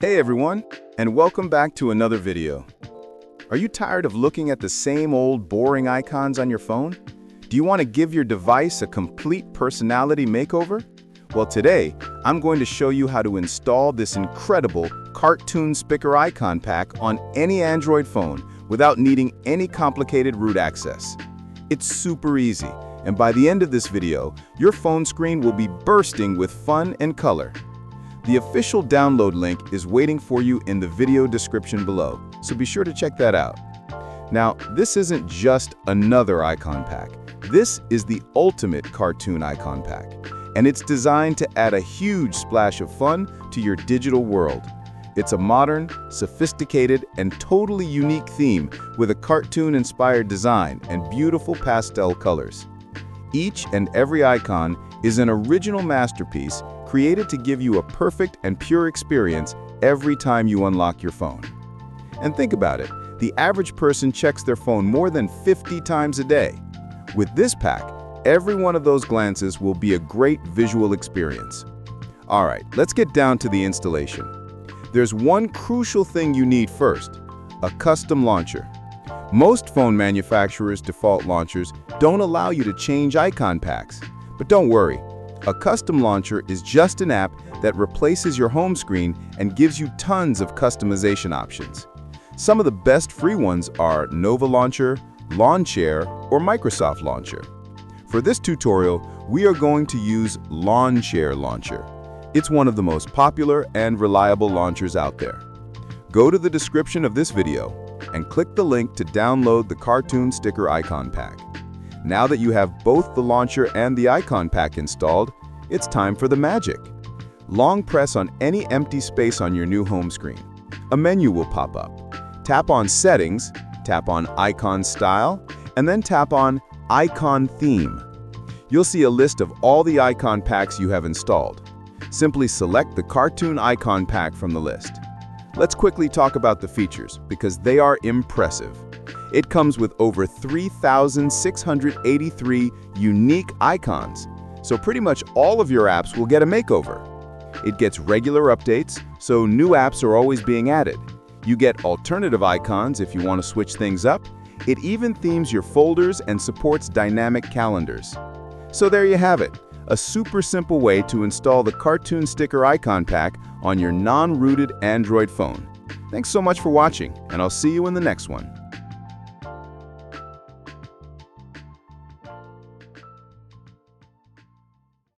Hey everyone, and welcome back to another video. Are you tired of looking at the same old boring icons on your phone? Do you want to give your device a complete personality makeover? Well, today, I'm going to show you how to install this incredible cartoon sticker icon pack on any Android phone without needing any complicated root access. It's super easy, and by the end of this video, your phone screen will be bursting with fun and color. The official download link is waiting for you in the video description below, so be sure to check that out. Now, this isn't just another icon pack. This is the ultimate cartoon icon pack, and it's designed to add a huge splash of fun to your digital world. It's a modern, sophisticated, and totally unique theme with a cartoon-inspired design and beautiful pastel colors. Each and every icon is an original masterpiece created to give you a perfect and pure experience every time you unlock your phone. And think about it, the average person checks their phone more than 50 times a day. With this pack, every one of those glances will be a great visual experience. All right, let's get down to the installation. There's one crucial thing you need first, a custom launcher. Most phone manufacturers' default launchers don't allow you to change icon packs. But don't worry, a custom launcher is just an app that replaces your home screen and gives you tons of customization options. Some of the best free ones are Nova Launcher, Lawnchair, or Microsoft Launcher. For this tutorial, we are going to use Lawnchair Launcher. It's one of the most popular and reliable launchers out there. Go to the description of this video and click the link to download the cartoon sticker icon pack. Now that you have both the launcher and the icon pack installed, it's time for the magic. Long press on any empty space on your new home screen. A menu will pop up. Tap on Settings, tap on Icon Style, and then tap on Icon Theme. You'll see a list of all the icon packs you have installed. Simply select the cartoon icon pack from the list. Let's quickly talk about the features, because they are impressive. It comes with over 3,683 unique icons, so pretty much all of your apps will get a makeover. It gets regular updates, so new apps are always being added. You get alternative icons if you want to switch things up. It even themes your folders and supports dynamic calendars. So there you have it, a super simple way to install the cartoon sticker icon pack on your non-rooted Android phone. Thanks so much for watching, and I'll see you in the next one.